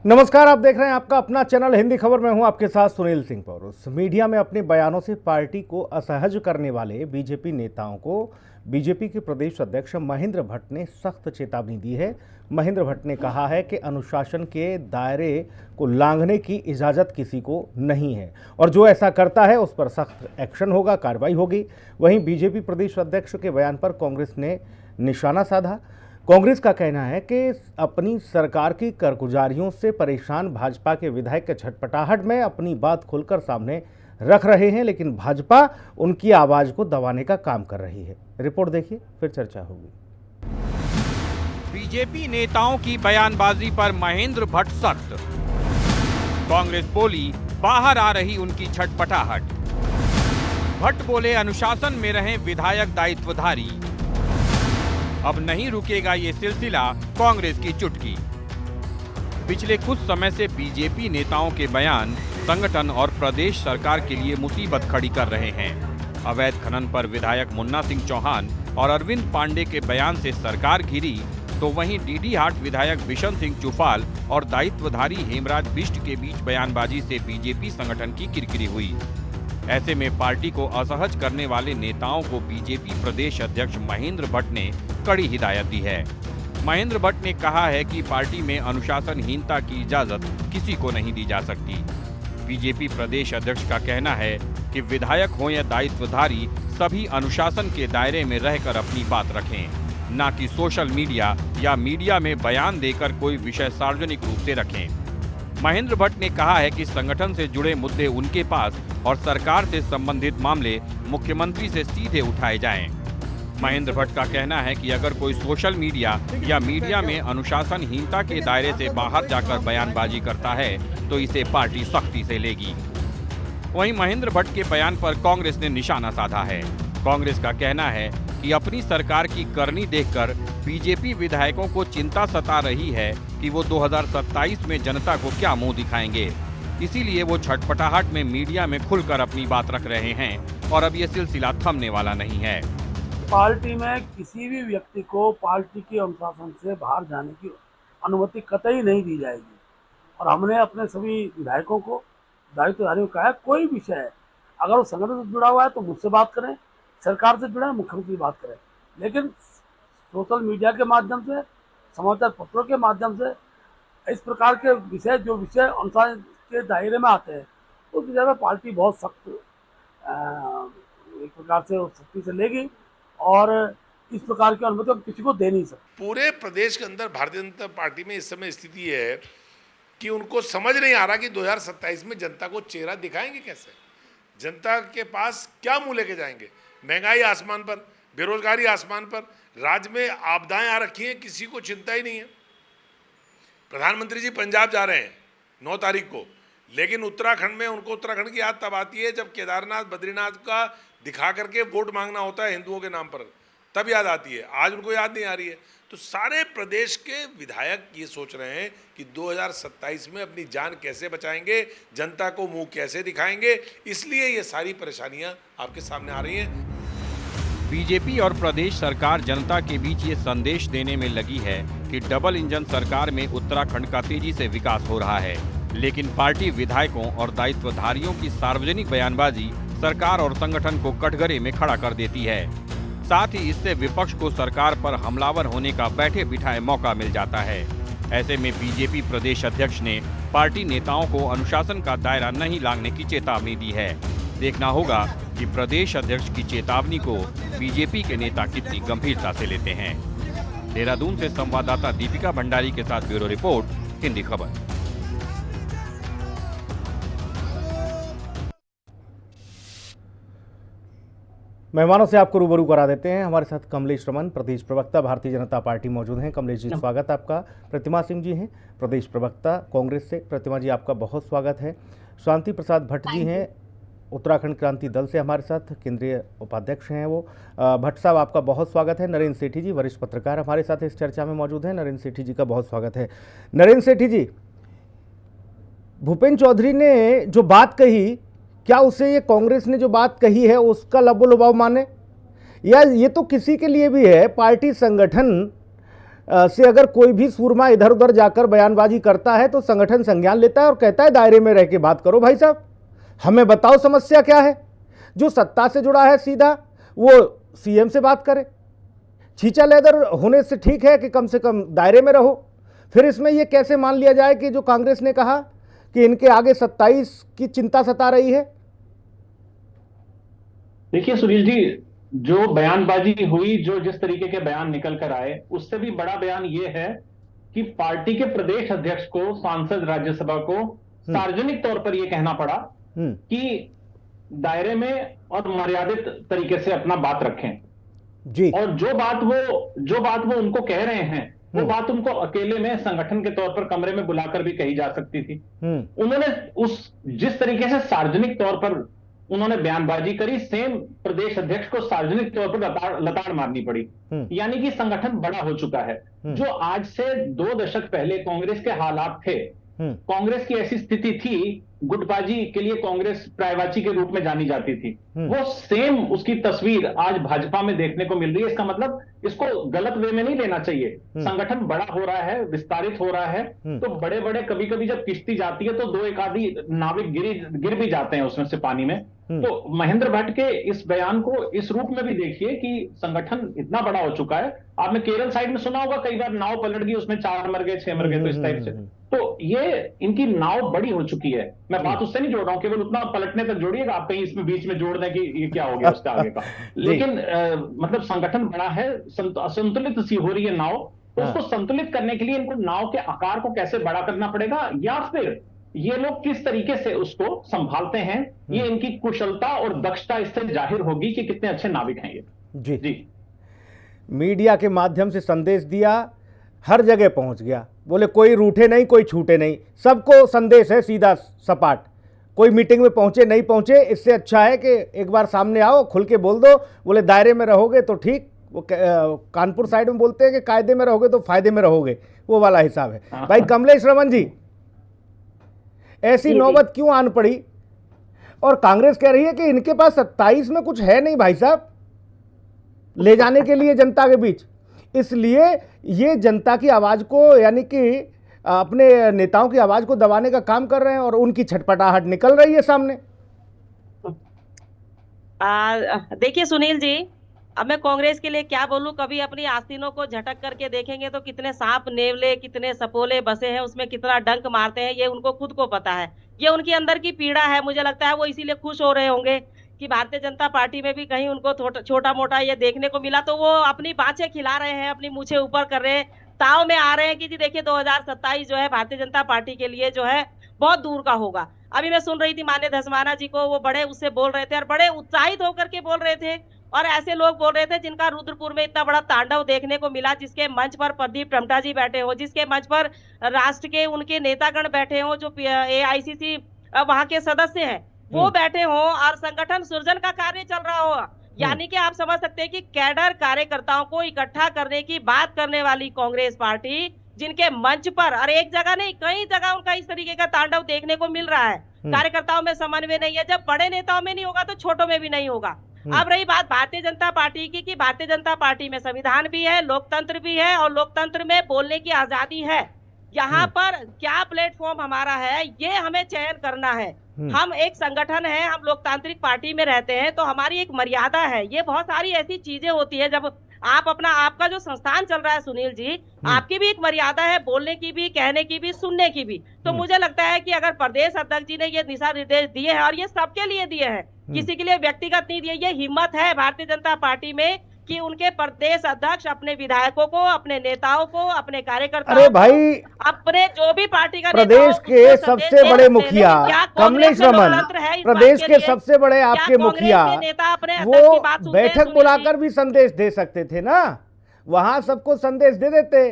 नमस्कार, आप देख रहे हैं आपका अपना चैनल हिंदी खबर में हूं आपके साथ सुनील सिंह पौरुष। मीडिया में अपने बयानों से पार्टी को असहज करने वाले बीजेपी नेताओं को बीजेपी के प्रदेश अध्यक्ष महेंद्र भट्ट ने सख्त चेतावनी दी है। महेंद्र भट्ट ने कहा है कि अनुशासन के दायरे को लांघने की इजाज़त किसी को नहीं है और जो ऐसा करता है उस पर सख्त एक्शन होगा, कार्रवाई होगी। वहीं बीजेपी प्रदेश अध्यक्ष के बयान पर कांग्रेस ने निशाना साधा। कांग्रेस का कहना है कि अपनी सरकार की कारगुजारियों से परेशान भाजपा के विधायक के झटपटाहट में अपनी बात खुलकर सामने रख रहे हैं, लेकिन भाजपा उनकी आवाज को दबाने का काम कर रही है। रिपोर्ट देखिए, फिर चर्चा होगी। बीजेपी नेताओं की बयानबाजी पर महेंद्र भट्ट सख्त। कांग्रेस बोली बाहर आ रही उनकी छटपटाहट। भट्ट बोले अनुशासन में रहें विधायक दायित्वधारी। अब नहीं रुकेगा ये सिलसिला, कांग्रेस की चुटकी। पिछले कुछ समय से बीजेपी नेताओं के बयान संगठन और प्रदेश सरकार के लिए मुसीबत खड़ी कर रहे हैं। अवैध खनन पर विधायक मुन्ना सिंह चौहान और अरविंद पांडे के बयान से सरकार घिरी, तो वहीं डीडी हाट विधायक बिशन सिंह चुफाल और दायित्वधारी हेमराज बिष्ट के बीच बयानबाजी से बीजेपी संगठन की किरकिरी हुई। ऐसे में पार्टी को असहज करने वाले नेताओं को बीजेपी प्रदेश अध्यक्ष महेंद्र भट्ट ने कड़ी हिदायत दी है। महेंद्र भट्ट ने कहा है कि पार्टी में अनुशासनहीनता की इजाजत किसी को नहीं दी जा सकती। बीजेपी प्रदेश अध्यक्ष का कहना है कि विधायक हो या दायित्वधारी सभी अनुशासन के दायरे में रहकर अपनी बात रखें, न कि सोशल मीडिया या मीडिया में बयान देकर कोई विषय सार्वजनिक रूप से रखें। महेंद्र भट्ट ने कहा है कि संगठन से जुड़े मुद्दे उनके पास और सरकार से संबंधित मामले मुख्यमंत्री से सीधे उठाए जाएं। महेंद्र भट्ट का कहना है कि अगर कोई सोशल मीडिया या मीडिया में अनुशासनहीनता के दायरे से बाहर जाकर बयानबाजी करता है तो इसे पार्टी सख्ती से लेगी। वहीं महेंद्र भट्ट के बयान पर कांग्रेस ने निशाना साधा है। कांग्रेस का कहना है कि अपनी सरकार की करनी देखकर बीजेपी विधायकों को चिंता सता रही है कि वो 2027 में जनता को क्या मुंह दिखाएंगे। इसीलिए वो छटपटाहट में मीडिया में खुलकर अपनी बात रख रहे हैं और अब ये सिलसिला थमने वाला नहीं है। पार्टी में किसी भी व्यक्ति को पार्टी के अनुशासन से बाहर जाने की अनुमति कतई नहीं दी जाएगी और हमने अपने सभी विधायकों को, दायित्वधारियों को कहा है, कोई विषय है अगर वो संगठन से जुड़ा हुआ है तो मुझसे बात करें, सरकार से जुड़ा है मुख्यमंत्री बात करें, लेकिन सोशल मीडिया के माध्यम से, समाचार पत्रों के माध्यम से इस प्रकार के विषय, जो विषय अनुशासन के दायरे में आते हैं, उस विषय में पार्टी बहुत सख्त एक प्रकार से सख्ती से लेगी और इस प्रकार की अनुमति हम किसी को दे नहीं सकते। पूरे प्रदेश के अंदर भारतीय जनता पार्टी में इस समय स्थिति है कि उनको समझ नहीं आ रहा कि 2027 में जनता को चेहरा दिखाएंगे कैसे, जनता के पास क्या मुंह लेके जाएंगे। महंगाई आसमान पर, बेरोजगारी आसमान पर, राज्य में आपदाएं आ रखी हैं, किसी को चिंता ही नहीं है। प्रधानमंत्री जी पंजाब जा रहे हैं 9 तारीख को, लेकिन उत्तराखंड में उनको उत्तराखंड की याद तब आती है जब केदारनाथ बद्रीनाथ का दिखा करके वोट मांगना होता है हिंदुओं के नाम पर, तब याद आती है। आज उनको याद नहीं आ रही है। तो सारे प्रदेश के विधायक ये सोच रहे हैं कि 2027 में अपनी जान कैसे बचाएंगे, जनता को मुंह कैसे दिखाएंगे, इसलिए ये सारी परेशानियां आपके सामने आ रही हैं। बीजेपी और प्रदेश सरकार जनता के बीच ये संदेश देने में लगी है कि डबल इंजन सरकार में उत्तराखंड का तेजी से विकास हो रहा है, लेकिन पार्टी विधायकों और दायित्वधारियों की सार्वजनिक बयानबाजी सरकार और संगठन को कटघरे में खड़ा कर देती है। साथ ही इससे विपक्ष को सरकार पर हमलावर होने का बैठे बिठाए मौका मिल जाता है। ऐसे में बीजेपी प्रदेश अध्यक्ष ने पार्टी नेताओं को अनुशासन का दायरा नहीं लांघने की चेतावनी दी है। देखना होगा कि प्रदेश अध्यक्ष की चेतावनी को बीजेपी के नेता कितनी गंभीरता से लेते हैं। देहरादून से संवाददाता दीपिका भंडारी के साथ ब्यूरो रिपोर्ट, हिंदी खबर। मेहमानों से आपको रूबरू करा देते हैं। हमारे साथ कमलेश रमन, प्रदेश प्रवक्ता भारतीय जनता पार्टी, मौजूद हैं। कमलेश जी, स्वागत आपका। प्रतिमा सिंह जी हैं, प्रदेश प्रवक्ता कांग्रेस से। प्रतिमा जी, आपका बहुत स्वागत है। शांति प्रसाद भट्ट जी हैं, उत्तराखंड क्रांति दल से हमारे साथ, केंद्रीय उपाध्यक्ष हैं वो। भट्ट साहब, आपका बहुत स्वागत है। नरेंद्र सेठी जी, वरिष्ठ पत्रकार, हमारे साथ इस चर्चा में मौजूद हैं। नरेंद्र सेठी जी का बहुत स्वागत है। नरेंद्र सेठी जी, भूपेंद्र चौधरी ने जो बात कही, क्या उसे ये कांग्रेस ने जो बात कही है उसका लबो लुभाव माने, या ये तो किसी के लिए भी है, पार्टी संगठन से अगर कोई भी सूरमा इधर उधर जाकर बयानबाजी करता है तो संगठन संज्ञान लेता है और कहता है दायरे में रह के बात करो भाई साहब, हमें बताओ समस्या क्या है। जो सत्ता से जुड़ा है सीधा वो सीएम से बात करे। छींचा लेदर होने से ठीक है कि कम से कम दायरे में रहो। फिर इसमें यह कैसे मान लिया जाए कि जो कांग्रेस ने कहा कि इनके आगे 27 की चिंता सता रही है। देखिए सुनील जी, जो बयानबाजी हुई, जो जिस तरीके के बयान निकल कर आए, उससे भी बड़ा बयान ये है कि पार्टी के प्रदेश अध्यक्ष को, सांसद राज्यसभा को सार्वजनिक तौर पर यह कहना पड़ा कि दायरे में और मर्यादित तरीके से अपना बात रखें जी। और जो बात वो उनको कह रहे हैं वो बात उनको अकेले में संगठन के तौर पर कमरे में बुलाकर भी कही जा सकती थी। उन्होंने जिस तरीके से सार्वजनिक तौर पर उन्होंने बयानबाजी करी, सेम प्रदेश अध्यक्ष को सार्वजनिक तौर पर लताड़ मारनी पड़ी। यानी कि संगठन बड़ा हो चुका है। जो आज से 2 दशक पहले कांग्रेस के हालात थे, कांग्रेस की ऐसी स्थिति थी, गुटबाजी के लिए कांग्रेस प्रायवाची के रूप में जानी जाती थी, वो सेम उसकी तस्वीर आज भाजपा में देखने को मिल रही है। इसका मतलब इसको गलत वे में नहीं लेना चाहिए। संगठन बड़ा हो रहा है, विस्तारित हो रहा है, तो बड़े बड़े कभी कभी जब किश्ती जाती है तो 2 एक आधी नाविक गिर भी जाते हैं उसमें से पानी में। तो महेंद्र भट्ट के इस बयान को इस रूप में भी देखिए कि संगठन इतना बड़ा हो चुका है। आपने केरल साइड में सुना होगा, कई बार नाव पलट गई, उसमें 4 मर गए, 6 मर गए, तो इस टाइप से। तो ये इनकी नाव बड़ी हो चुकी है। मैं बात उससे नहीं जोड़ रहा हूं, केवल उतना पलटने तक जोड़िएगा, आप कहीं इसमें बीच में जोड़ दें कि ये क्या हो गया उसके आगे का। लेकिन मतलब संगठन बड़ा है, असंतुलित सी हो रही है नाव, तो उसको संतुलित करने के लिए इनको नाव के आकार को कैसे बड़ा करना पड़ेगा, या फिर ये लोग किस तरीके से उसको संभालते हैं, ये इनकी कुशलता और दक्षता इससे जाहिर होगी कि कितने अच्छे नाविक हैं ये। जी। मीडिया के माध्यम से संदेश दिया, हर जगह पहुंच गया। बोले कोई रूठे नहीं, कोई छूटे नहीं, सबको संदेश है सीधा सपाट। कोई मीटिंग में पहुंचे नहीं पहुंचे, इससे अच्छा है कि एक बार सामने आओ, खुल के बोल दो। बोले दायरे में रहोगे तो ठीक, वो कानपुर साइड में बोलते हैं कि कायदे में रहोगे तो फायदे में रहोगे, वो वाला हिसाब है। भाई कमलेश रमन जी, ऐसी नौबत क्यों आन पड़ी? और कांग्रेस कह रही है कि इनके पास 27 में कुछ है नहीं भाई साहब ले जाने के लिए जनता के बीच, इसलिए ये जनता की आवाज को, यानी कि अपने नेताओं की आवाज को दबाने का काम कर रहे हैं और उनकी छटपटाहट निकल रही है सामने। देखिए सुनील जी, अब मैं कांग्रेस के लिए क्या बोलूं। कभी अपनी आस्तीनों को झटक करके देखेंगे तो कितने सांप नेवले, कितने सपोले बसे हैं उसमें, कितना डंक मारते हैं, ये उनको खुद को पता है। ये उनके अंदर की पीड़ा है। मुझे लगता है वो इसीलिए खुश हो रहे होंगे कि भारतीय जनता पार्टी में भी कहीं उनको छोटा मोटा ये देखने को मिला, तो वो अपनी बाँछें खिला रहे हैं, अपनी मूछें ऊपर कर रहे हैं, ताव में आ रहे हैं कि जी देखिए 2027 जो है भारतीय जनता पार्टी के लिए जो है बहुत दूर का होगा। अभी मैं सुन रही थी माननीय धर्माना जी को, वो बड़े उससे बोल रहे थे और बड़े उत्साहित होकर के बोल रहे थे। और ऐसे लोग बोल रहे थे जिनका रुद्रपुर में इतना बड़ा तांडव देखने को मिला, जिसके मंच पर प्रदीप टमटा जी बैठे हो, जिसके मंच पर राष्ट्र के उनके नेतागण बैठे हो, जो AICC वहां के सदस्य हैं वो बैठे हो, और संगठन सृजन का कार्य चल रहा हो। यानी कि आप समझ सकते हैं कि कैडर कार्यकर्ताओं को इकट्ठा करने की बात करने वाली कांग्रेस पार्टी, जिनके मंच पर, और एक जगह नहीं कई जगह उनका इस तरीके का तांडव देखने को मिल रहा है। कार्यकर्ताओं में समन्वय नहीं है। जब बड़े नेताओं में नहीं होगा तो छोटों में भी नहीं होगा। अब रही बात भारतीय जनता पार्टी की, कि भारतीय जनता पार्टी में संविधान भी है, लोकतंत्र भी है, और लोकतंत्र में बोलने की आजादी है। यहाँ पर क्या प्लेटफॉर्म हमारा है ये हमें चयन करना है। हम एक संगठन है, हम लोकतांत्रिक पार्टी में रहते हैं, तो हमारी एक मर्यादा है। ये बहुत सारी ऐसी चीजें होती है, जब आप आपका जो संस्थान चल रहा है सुनील जी, आपकी भी एक मर्यादा है, बोलने की भी, कहने की भी, सुनने की भी। तो मुझे लगता है कि अगर प्रदेश अध्यक्ष जी ने ये दिशा निर्देश दिए हैं, और ये सबके लिए दिए हैं, किसी के लिए व्यक्तिगत नहीं दिए, ये हिम्मत है भारतीय जनता पार्टी में कि उनके प्रदेश अध्यक्ष अपने विधायकों को, अपने नेताओं को, अपने कार्यकर्ताओं अरे भाई, अपने जो भी पार्टी का प्रदेश के सबसे बड़े मुखिया कमलेश रमन, प्रदेश के सबसे बड़े आपके मुखिया, वो बैठक बुलाकर भी संदेश दे सकते थे ना, वहां सबको संदेश दे देते।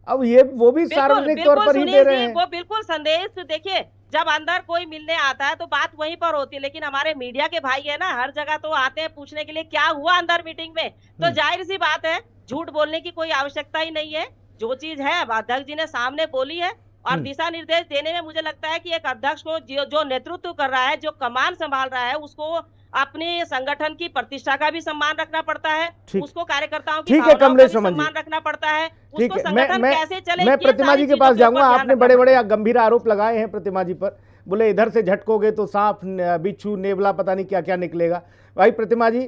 अब ये वो भी सार्वजनिक तौर पर ही दे रहे हैं। वो बिल्कुल संदेश, देखिए जब अंदर कोई मिलने आता है तो बात वहीं पर होती है, लेकिन हमारे मीडिया के भाई है ना, हर जगह तो आते हैं पूछने के लिए क्या हुआ अंदर मीटिंग में। तो जाहिर सी बात है, झूठ बोलने की कोई आवश्यकता ही नहीं है। जो चीज है अध्यक्ष जी ने सामने बोली है, और दिशा निर्देश देने में मुझे लगता है कि एक अध्यक्ष को जो नेतृत्व कर रहा है, जो कमान संभाल रहा है, उसको अपने संगठन की प्रतिष्ठा का भी सम्मान रखना पड़ता है, ठीक। उसको कार्यकर्ताओं की ठीक है भावनाओं का कमलेश भी सुमन जी, सम्मान रखना पड़ता है, ठीक उसको है। मैं संगठन मैं कैसे चले, मैं ये प्रतिमा सारी जी के चीजों पास के जाऊंगा। ऊपर ध्यान आपने रखना बड़े पड़ता बड़े है। गंभीर आरोप लगाए हैं प्रतिमा जी पर, बोले इधर से झटकोगे तो सांप बिच्छू नेवला पता नहीं क्या क्या निकलेगा। भाई प्रतिमा जी,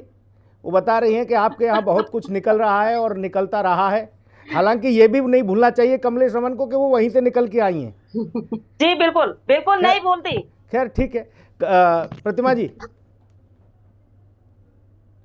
वो बता रही हैं कि आपके यहाँ बहुत कुछ निकल रहा है और निकलता रहा है। हालांकि ये भी नहीं भूलना चाहिए कमलेश रमन को कि वो वहीं से निकल के आई हैं। जी बिल्कुल बिल्कुल नहीं बोलती। खैर ठीक है। प्रतिमा जी,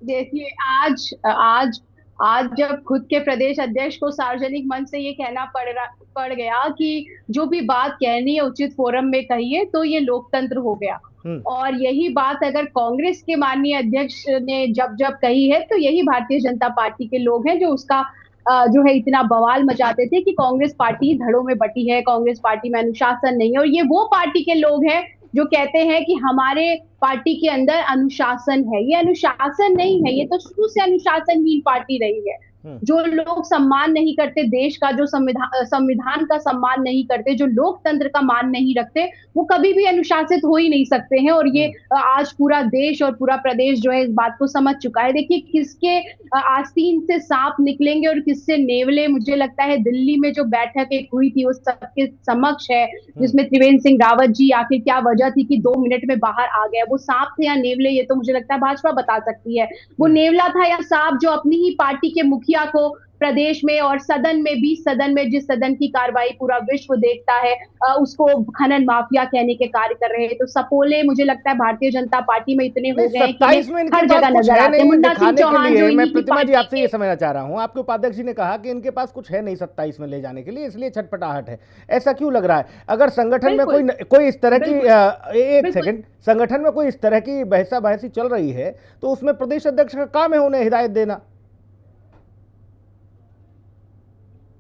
देखिए आज आज आज जब खुद के प्रदेश अध्यक्ष को सार्वजनिक मंच से ये कहना पड़ गया कि जो भी बात कहनी है उचित फोरम में कहिए, तो ये लोकतंत्र हो गया। और यही बात अगर कांग्रेस के माननीय अध्यक्ष ने जब जब कही है, तो यही भारतीय जनता पार्टी के लोग हैं जो उसका जो है इतना बवाल मचाते थे कि कांग्रेस पार्टी धड़ों में बटी है, कांग्रेस पार्टी में अनुशासन नहीं है। और ये वो पार्टी के लोग हैं जो कहते हैं कि हमारे पार्टी के अंदर अनुशासन है। ये अनुशासन नहीं है, ये तो शुरू से अनुशासनहीन पार्टी रही है। जो लोग सम्मान नहीं करते देश का, जो संविधान का सम्मान नहीं करते, जो लोकतंत्र का मान नहीं रखते, वो कभी भी अनुशासित हो ही नहीं सकते हैं। और ये आज पूरा देश और पूरा प्रदेश जो है इस बात को समझ चुका है। देखिए किसके आस्तीन से सांप निकलेंगे और किससे नेवले, मुझे लगता है दिल्ली में जो बैठक एक हुई थी वो सबके समक्ष है, जिसमें त्रिवेंद्र सिंह रावत जी आखिर क्या वजह थी कि 2 मिनट में बाहर आ गया। वो सांप थे या नेवले, ये तो मुझे लगता है भाजपा बता सकती है। वो नेवला था या सांप जो अपनी ही पार्टी के मुखिया को प्रदेश में और सदन में, 20 सदन में, जिस सदन की कार्रवाई पूरा विश्व देखता है, उसको खनन माफिया कहने के कार्य कर रहे हैं। तो सपोले मुझे लगता है भारतीय जनता पार्टी में इतने हो गए हैं कि हर जगह नजर आते हैं। मुन्ना सिंह चौहान जो मैं प्रतिमा जी आपसे ये समझना चाह रहा हूँ, आपके उपाध्यक्ष जी ने कहा कि इनके पास कुछ है नहीं 27 में ले जाने के लिए, इसलिए छटपटाहट है। ऐसा क्यों लग रहा है? अगर संगठन में कोई इस तरह की एक सेकंड, संगठन में कोई इस तरह की बहसा बहसी चल रही है तो उसमें प्रदेश अध्यक्ष का काम है उन्हें हिदायत देना।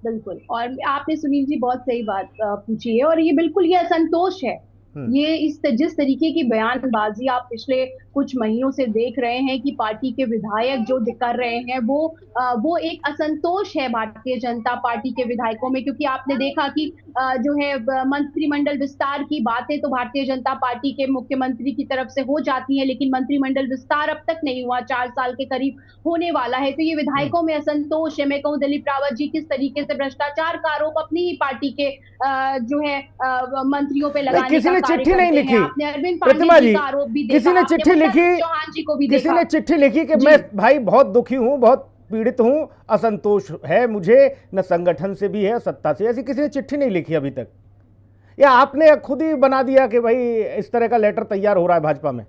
बिल्कुल, और आपने सुनील जी बहुत सही बात पूछी है। और ये बिल्कुल ये असंतोष है, ये जिस तरीके की बयानबाजी आप पिछले कुछ महीनों से देख रहे हैं कि पार्टी के विधायक जो कर रहे हैं, वो एक असंतोष है भारतीय जनता पार्टी के विधायकों में। क्योंकि आपने देखा कि जो है मंत्रिमंडल विस्तार की बातें तो भारतीय जनता पार्टी के मुख्यमंत्री की तरफ से हो जाती है, लेकिन मंत्रिमंडल विस्तार अब तक नहीं हुआ, 4 साल के करीब होने वाला है। तो ये विधायकों में असंतोष है। मैं कहूँ दिलीप रावत जी किस तरीके से भ्रष्टाचार का आरोप अपनी ही पार्टी के जो है मंत्रियों पे लगाने का चिट्ठी नहीं लिखी अरविंद प्रतिमा जी, का आरोप भी किसी ने चिट्ठी लिखी, चौहान जी को भी किसी ने चिट्ठी लिखी कि मैं भाई बहुत दुखी हूं, बहुत पीड़ित हूं, असंतोष है मुझे, न संगठन से भी है सत्ता से। ऐसी किसी ने चिट्ठी नहीं लिखी अभी तक, या आपने खुद ही बना दिया कि भाई इस तरह का लेटर तैयार हो रहा है भाजपा में?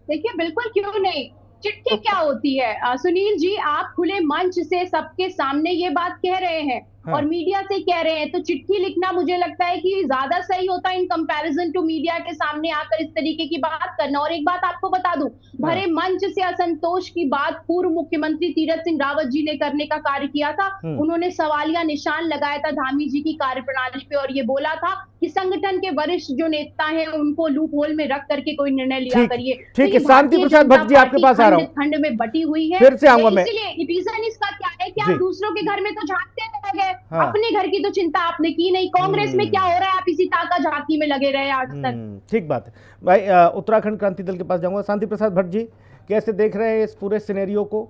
देखिए बिल्कुल क्यों नहीं, चिट्ठी क्या होती है सुनील जी? आप खुले मंच से सबके सामने ये बात कह रहे हैं और मीडिया से कह रहे हैं, तो चिट्ठी लिखना मुझे लगता है कि ज्यादा सही होता है इन कंपैरिजन टू मीडिया के सामने आकर इस तरीके की बात करना। और एक बात आपको बता दूं, भरे मंच से असंतोष की बात पूर्व मुख्यमंत्री तीरथ सिंह रावत जी ने करने का कार्य किया था। उन्होंने सवालिया निशान लगाया था धामी जी की कार्यप्रणाली पे और ये बोला था कि संगठन के वरिष्ठ जो नेता हैं उनको लूप होल में रख करके कोई निर्णय लिया करिए। ठीक है, शांति प्रसाद भट्ट जी आपके पास आ रहा हूँ। खंड में बटी हुई है, फिर से आऊंगा मैं। इसलिए रीजन इसका क्या है कि आप दूसरों के घर में तो झांकते रह गए, अपने घर की तो चिंता आपने की नहीं। कांग्रेस में क्या हो रहा है, आप इसी ताका झांकी में लगे रहे आज तक। ठीक बात है भाई। उत्तराखंड क्रांति दल के पास जाऊंगा। शांति प्रसाद भट्ट जी, कैसे देख रहे हैं इस पूरे सिनेरियो को?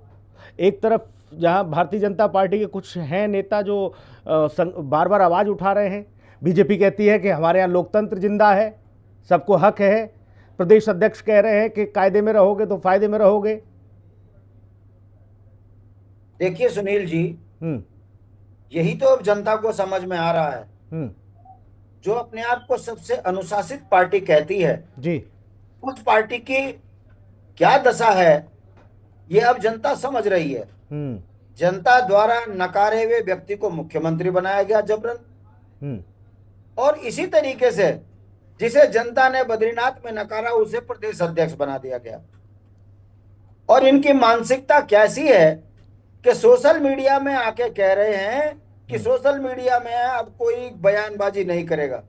एक तरफ जहां भारतीय जनता पार्टी के कुछ हैं नेता जो बार बार आवाज उठा रहे हैं, बीजेपी कहती है कि हमारे यहाँ लोकतंत्र जिंदा है, सबको हक है, प्रदेश अध्यक्ष कह रहे हैं कि कायदे में रहोगे तो फायदे में रहोगे। देखिए सुनील जी, यही तो अब जनता को समझ में आ रहा है। जो अपने आप को सबसे अनुशासित पार्टी कहती है जी, उस पार्टी की क्या दशा है ये अब जनता समझ रही है। जनता द्वारा नकारे हुए व्यक्ति को मुख्यमंत्री बनाया गया जबरन, और इसी तरीके से जिसे जनता ने बद्रीनाथ में नकारा उसे प्रदेश अध्यक्ष बना दिया गया। और इनकी मानसिकता कैसी है कि सोशल मीडिया में आके कह रहे हैं कि सोशल मीडिया में अब कोई बयानबाजी नहीं करेगा।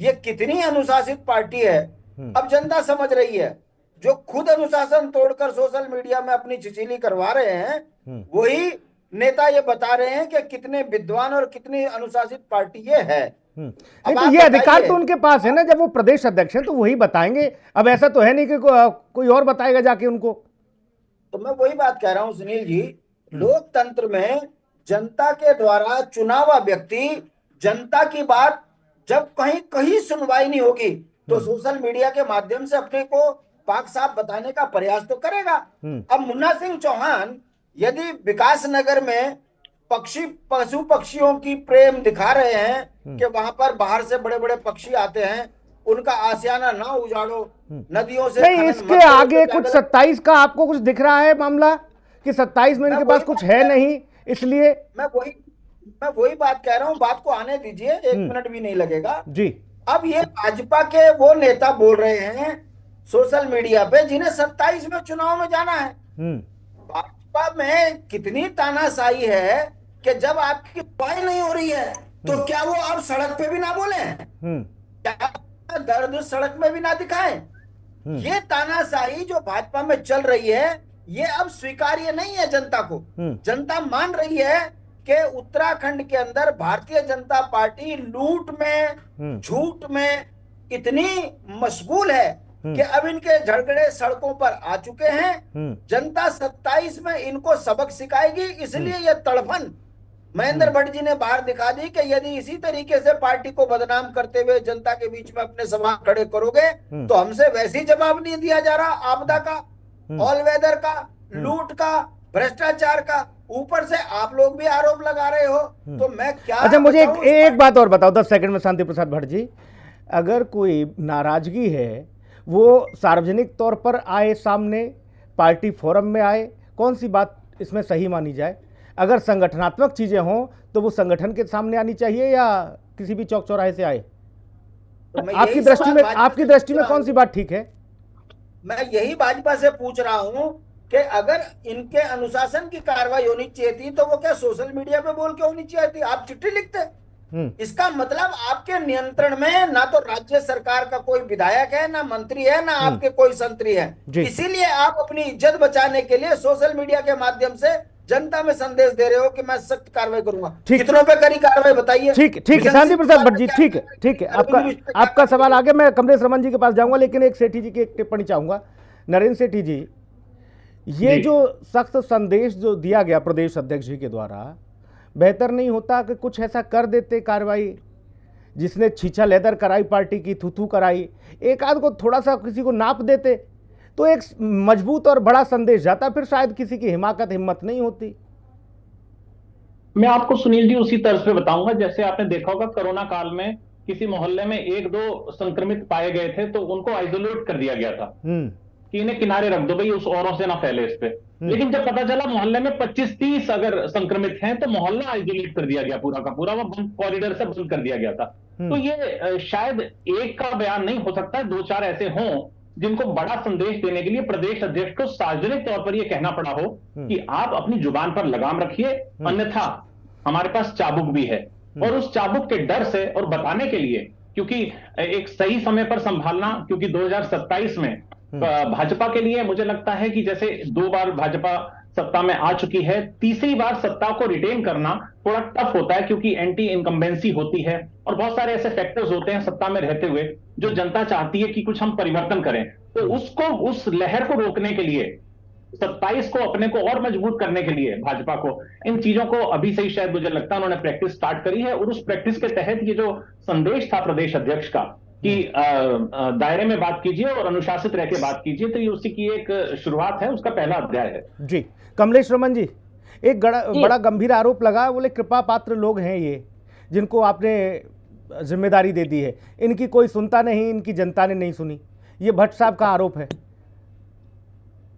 ये कितनी अनुशासित पार्टी है अब जनता समझ रही है। जो खुद अनुशासन तोड़कर सोशल मीडिया में अपनी चिचीली करवा रहे हैं वही नेता ये बता रहे हैं कि कितने विद्वान और कितनी अनुशासित पार्टी ये है। नहीं तो ये अधिकार तो उनके पास है ना, जब वो प्रदेश अध्यक्ष हैं तो वही बताएंगे। अब ऐसा तो है नहीं कि कोई और बताएगा जाके उनको। तो मैं वही बात कह रहा हूं सुनील जी, लोकतंत्र में जनता के द्वारा चुना हुआ व्यक्ति जनता की बात जब कहीं कहीं सुनवाई नहीं होगी तो सोशल मीडिया के माध्यम से अपने को पाक साफ बताने का प्रयास तो करेगा। अब मुन्ना सिंह चौहान यदि विकास नगर में पशु पक्षियों की प्रेम दिखा रहे हैं कि वहां पर बाहर से बड़े बड़े पक्षी आते हैं, उनका आशियाना ना उजाड़ो, नदियों से नहीं, इसके आगे कुछ 27 का आपको कुछ दिख रहा है मामला कि 27 में इनके पास कुछ है नहीं, इसलिए मैं वही बात कह रहा हूं। बात को आने दीजिए, 1 मिनट भी नहीं लगेगा जी। अब ये भाजपा के वो नेता बोल रहे हैं सोशल मीडिया पे जिन्हें 27 में चुनाव में जाना है। भाजपा में कितनी तानाशाही है कि जब आपकी सुनवाई नहीं हो रही है तो क्या वो अब सड़क पे भी ना बोले, क्या दर्द सड़क में भी ना दिखाएं? ये तानाशाही जो भाजपा में चल रही है ये अब स्वीकार्य नहीं है जनता को। जनता मान रही है कि उत्तराखंड के अंदर भारतीय जनता पार्टी लूट में झूठ में इतनी मशगूल है कि अब इनके झगड़े सड़कों पर आ चुके हैं। जनता 27 में इनको सबक सिखाएगी, इसलिए यह तड़फन महेंद्र भट्ट जी ने बाहर दिखा दी कि यदि इसी तरीके से पार्टी को बदनाम करते हुए जनता के बीच में अपने सवाल खड़े करोगे तो हमसे वैसे ही जवाब नहीं दिया जा रहा, आपदा का, ऑल वेदर का, लूट का, भ्रष्टाचार का, ऊपर से आप लोग भी आरोप लगा रहे हो। तो मैं क्या अच्छा, मुझे एक बात और बताओ 10 सेकंड में शांति प्रसाद भट्ट जी, अगर कोई नाराजगी है वो सार्वजनिक तौर पर आए, सामने पार्टी फोरम में आए, कौन सी बात इसमें सही मानी जाए? अगर संगठनात्मक चीजें हों तो वो संगठन के सामने आनी चाहिए या किसी भी चौक चौराहे से आए? तो आपकी दृष्टि में कौन सी बात ठीक है? मैं यही भाजपा से पूछ रहा हूं कि अगर इनके अनुशासन की कार्रवाई होनी चाहिए थी तो वो क्या सोशल मीडिया पे बोल के होनी चाहिए थी? आप चिट्ठी लिखते। इसका मतलब आपके नियंत्रण में ना तो राज्य सरकार का कोई विधायक है, ना मंत्री है, ना आपके कोई संतरी है। इसीलिए आप अपनी इज्जत बचाने के लिए सोशल मीडिया के माध्यम से जनता में संदेश दे रहे हो कि मैं सख्त कार्रवाई करूंगा। कितनों पे करी कार्रवाई बताइए। ठीक है शांति प्रसाद भट्ट जी, ठीक है आपका सवाल आगे, मैं कमलेश रमन जी के पास जाऊंगा, लेकिन एक सेठी जी की एक टिप्पणी चाहूंगा। नरेंद्र सेठी जी, ये जो सख्त संदेश जो दिया गया प्रदेश अध्यक्ष जी के द्वारा, बेहतर नहीं होता कि कुछ ऐसा कर देते कार्रवाई, जिसने छीछा लेदर कराई पार्टी की, थू कराई, एक आध को थोड़ा सा किसी को नाप देते तो एक मजबूत और बड़ा संदेश जाता, फिर शायद किसी की हिम्मत नहीं होती। मैं आपको सुनील जी उसी तर्ज पे बताऊंगा, जैसे आपने देखा होगा कोरोना काल में किसी मोहल्ले में 1-2 संक्रमित पाए गए थे तो उनको आइसोलेट कर दिया गया था कि इन्हें किनारे रख दो भाई, उस औरों से ना फैले इस पे। लेकिन जब पता चला मोहल्ले में 25-30 अगर संक्रमित हैं तो मोहल्ला आइसोलेट कर दिया गया, पूरा का पूरा वो बंद कॉरिडोर से बंद कर दिया गया था। तो ये शायद एक का बयान नहीं हो सकता, 2-4 ऐसे हों जिनको बड़ा संदेश देने के लिए प्रदेश अध्यक्ष को सार्वजनिक तौर पर यह कहना पड़ा हो कि आप अपनी जुबान पर लगाम रखिए, अन्यथा हमारे पास चाबुक भी है। और उस चाबुक के डर से और बताने के लिए, क्योंकि एक सही समय पर संभालना, क्योंकि 2027 में भाजपा के लिए मुझे लगता है कि जैसे 2 बार भाजपा सत्ता में आ चुकी है, तीसरी बार सत्ता को रिटेन करना थोड़ा टफ होता है, क्योंकि एंटी इनकम्बेंसी होती है और बहुत सारे ऐसे फैक्टर्स होते हैं सत्ता में रहते हुए जो जनता चाहती है कि कुछ हम परिवर्तन करें। तो उसको, उस लहर को रोकने के लिए, 27 को अपने को और मजबूत करने के लिए भाजपा को इन चीजों को अभी से ही शायद मुझे लगता है उन्होंने प्रैक्टिस स्टार्ट करी है। और उस प्रैक्टिस के तहत ये जो संदेश था प्रदेश अध्यक्ष का कि दायरे में बात कीजिए और अनुशासित रह के बात कीजिए, तो ये उसी की एक शुरुआत है, उसका पहला अध्याय है। जी कमलेश रमन जी, एक बड़ा गंभीर आरोप लगा, बोले कृपा पात्र लोग हैं ये, जिनको आपने जिम्मेदारी दे दी है, इनकी कोई सुनता नहीं, इनकी जनता ने नहीं सुनी, ये भट्ट साहब का आरोप है।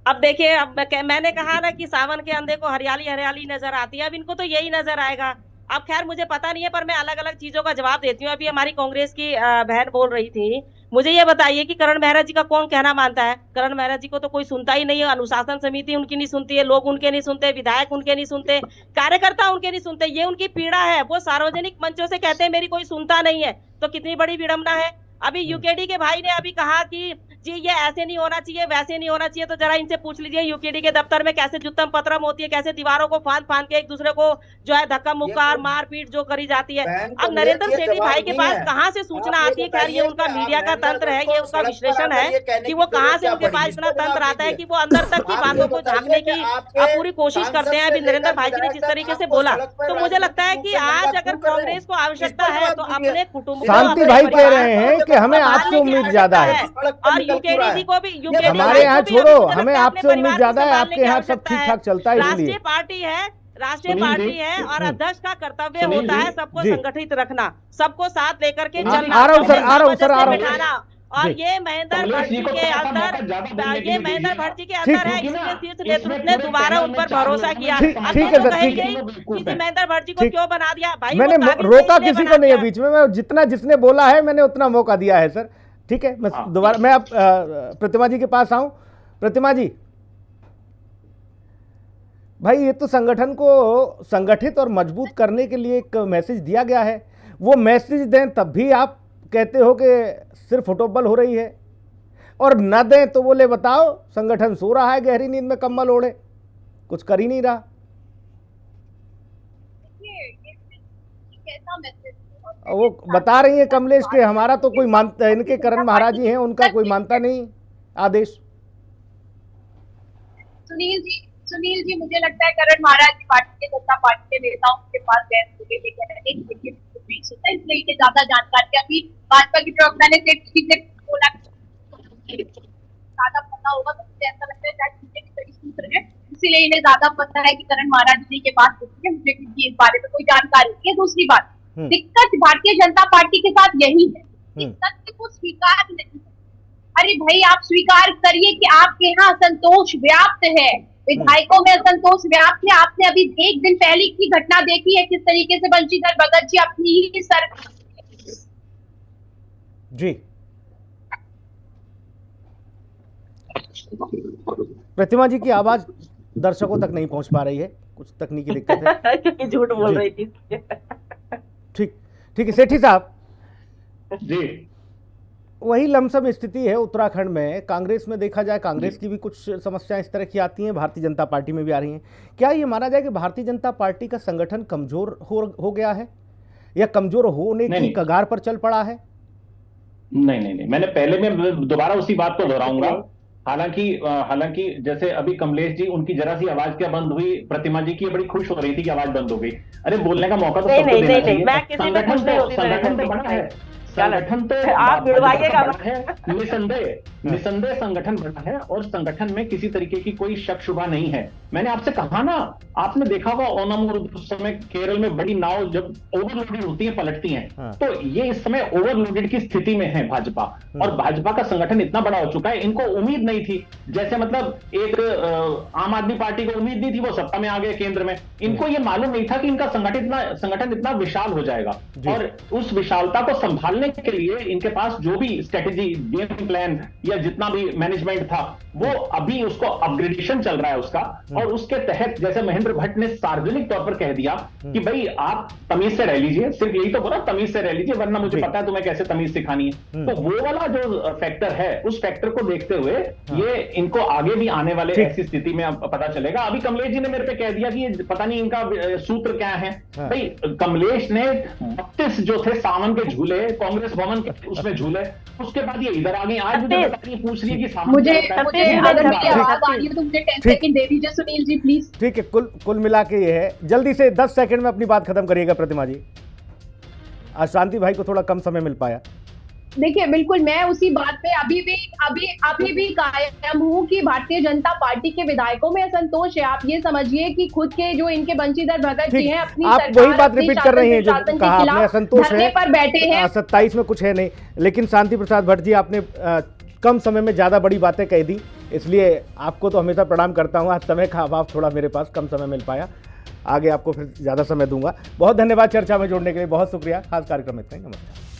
अब देखिए, अब मैंने कहा ना कि सावन के अंधे को हरियाली हरियाली नजर आती है, अब इनको तो यही नजर आएगा। अब खैर मुझे पता नहीं है, पर मैं अलग अलग चीजों का जवाब देती हूँ। अभी हमारी कांग्रेस की बहन बोल रही थी, मुझे ये बताइए कि करण मेहरा जी का कौन कहना मानता है? करण मेहरा जी को तो कोई सुनता ही नहीं है, अनुशासन समिति उनकी नहीं सुनती है, लोग उनके नहीं सुनते, विधायक उनके नहीं सुनते, कार्यकर्ता उनके नहीं सुनते। ये उनकी पीड़ा है, वो सार्वजनिक मंचों से कहते हैं मेरी कोई सुनता नहीं है, तो कितनी बड़ी विडंबना है। अभी यूकेडी के भाई ने अभी कहा कि जी ये ऐसे नहीं होना चाहिए, वैसे नहीं होना चाहिए, तो जरा इनसे पूछ लीजिए यूकेडी के दफ्तर में कैसे जुत्तम पतरम होती है, कैसे दीवारों को फांद फांद के एक दूसरे को जो है धक्का मुक्का और मारपीट जो करी जाती है। अब नरेंद्र सेठी भाई के पास कहाँ से सूचना आती है, खैर ये उनका मीडिया का तंत्र है, ये उनका विश्लेषण है कि वो कहाँ से उनके पास इतना तंत्र आता है कि वो अंदर तक की बातों को झांकने की आप पूरी कोशिश करते हैं। अभी नरेंद्र भाई जी ने जिस तरीके से बोला, तो मुझे लगता है कि आज अगर कांग्रेस को आवश्यकता है तो अपने कुटुंब शांति भाई कह रहे हैं कि हमें आपसे उम्मीद ज्यादा है, और यूकेडी जी को भी, यूकेडी हमारे यहाँ छोड़ो, हमें आपसे उम्मीद ज्यादा है, आपके यहाँ सब ठीक ठाक चलता है। राष्ट्रीय इसलिए पार्टी है, राष्ट्रीय पार्टी है और अध्यक्ष का कर्तव्य होता है सबको संगठित रखना, सबको साथ लेकर के चलना। आ रहा हूँ सर, आ रहा हूँ सर, आ रहा हूँ। और ये महेंद्र भट्ट जी के अंदर, ये महेंद्र भट्ट जी के अंदर है, इसलिए शीर्ष नेतृत्व ने दोबारा उन पर भरोसा किया। ठीक है सर, ठीक है। किसी महेंद्र भट्ट जी को क्यों बना दिया भाई? मैंने रोका किसी को नहीं है बीच में, मैं जितना जिसने बोला है मैंने उतना मौका दिया है सर। ठीक है, मैं दोबारा मैं अब प्रतिमा जी के पास आऊं। प्रतिमा जी भाई, ये तो संगठन को संगठित और मजबूत करने के लिए एक मैसेज दिया गया है, वो मैसेज दें तब भी आप कहते हो कि सिर्फ फुटबॉल हो रही है, और न दें तो बोले बताओ संगठन सो रहा है गहरी नींद में कंबल ओढ़े, कुछ कर ही नहीं रहा। वो बता रही है कमलेश के हमारा तो कोई मानता, इनके करण महाराज जी हैं, उनका कोई मानता नहीं आदेश। सुनील जी मुझे लगता है करण महाराज जी भारतीय जनता पार्टी के नेताओं के पास गए, इसलिए ज्यादा जानकारी अभी भाजपा की प्रवक्ता ने बोला ज्यादा पता होगा, तो मुझे ऐसा लगता है शायद सूत्र है, इसीलिए इन्हें ज्यादा पता है कि करण महाराज जी के पास मुझे इस बारे में कोई जानकारी नहीं है। दूसरी बात, दिक्कत भारतीय जनता पार्टी के साथ यही है, दिक्कत को स्वीकार नहीं। अरे भाई आप स्वीकार करिए कि आपके यहाँ असंतोष व्याप्त है, विधायकों में असंतोष व्याप्त है। आपने अभी एक दिन पहले की घटना देखी है, किस तरीके से बंशीधर भगत जी अपनी ही सरकार जी। प्रतिमा जी की आवाज दर्शकों तक नहीं पहुंच पा रही है, कुछ तकनीकी दिक्कत है क्योंकि झूठ बोल रही थी। ठीक ठीक है सेठी साहब जी, वही लमसम स्थिति है उत्तराखंड में। कांग्रेस में देखा जाए, कांग्रेस की भी कुछ समस्याएं इस तरह की आती हैं, भारतीय जनता पार्टी में भी आ रही हैं। क्या ये माना जाए कि भारतीय जनता पार्टी का संगठन कमजोर हो गया है या कमजोर होने की कगार पर चल पड़ा है? नहीं, मैंने पहले में दोबारा उसी बात को दोहराऊंगा। हालांकि जैसे अभी कमलेश जी, उनकी जरा सी आवाज क्या बंद हुई, प्रतिमा जी की बड़ी खुश हो रही थी कि आवाज बंद हो गई। अरे बोलने का मौका तो सबको देना चाहिए। संगठन तो बड़ा है, संगठन तो आप भिड़वाइएगा, निसंदेह संगठन बड़ा है और संगठन में किसी तरीके की कोई शक शुबा नहीं है। मैंने आपसे कहा ना, आपने देखा होगा ओनम उस समय केरल में बड़ी नाव जब ओवरलोडेड होती है पलटती हैं, तो ये इस समय ओवरलोडेड की स्थिति में है भाजपा, और भाजपा का संगठन इतना बड़ा हो चुका है, इनको उम्मीद नहीं थी। जैसे मतलब एक आम आदमी पार्टी को उम्मीद नहीं थी, वो सत्ता में आ गए केंद्र में, इनको ये मालूम नहीं था कि इनका संगठन इतना विशाल हो जाएगा, और उस विशालता को संभालने के लिए इनके पास जो भी स्ट्रेटेजी, गेम प्लान या जितना भी मैनेजमेंट था, वो अभी उसको अपग्रेडेशन चल रहा है उसका, और उसके तहत जैसे महेंद्र भट्ट ने सार्वजनिक तौर पर कह दिया कि भाई आप तमीज से रह लीजिए, सिर्फ यही तो बोला तमीज से रह लीजिए, वरना मुझे पता है तुम्हें कैसे तमीज सिखानी है। तो वो वाला जो फैक्टर है, उस फैक्टर को देखते हुए ये इनको आगे भी आने वाले ऐसी स्थिति में पता चलेगा। अभी कमलेश जी ने मेरे पे कह दिया कि ये पता नहीं इनका सूत्र क्या है। भाई कमलेश ने 32 जो थे सावन के झूले, कांग्रेस भवन के उसमें झूले, उसके बाद ये इधर आ गई। आज मुझे पूछ रही है कि मुझे अगर मेरी आवाज आ रही है तो मुझे 10 सेकंड दे दीजिए सुनील जी प्लीज। ठीक है, कुल मिला के ये है, जल्दी से 10 सेकंड में अपनी बात खत्म करिएगा प्रतिमा जी। आज शांति भाई को थोड़ा कम समय मिल पाया। देखिए बिल्कुल मैं उसी बात पे अभी भी कायम हूँ कि भारतीय जनता पार्टी के विधायकों में असंतोष है। आप ये समझिए कि खुद के जो इनके बंशीधर भगत जी हैं, अपनी आप वही बात रिपीट कर रही हैं जो कहा आपने, असंतोष है पर बैठे हैं। 27 में कुछ है नहीं, लेकिन शांति प्रसाद भट्ट जी आपने कम समय में ज्यादा बड़ी बातें कह दी, इसलिए आपको तो हमेशा प्रणाम करता हूँ। आज समय का अभाव थोड़ा मेरे पास, कम समय मिल पाया, आगे आपको फिर ज्यादा समय दूंगा। बहुत धन्यवाद चर्चा में जोड़ने के लिए, बहुत शुक्रिया। खास कार्यक्रम में इतना ही, नमस्कार।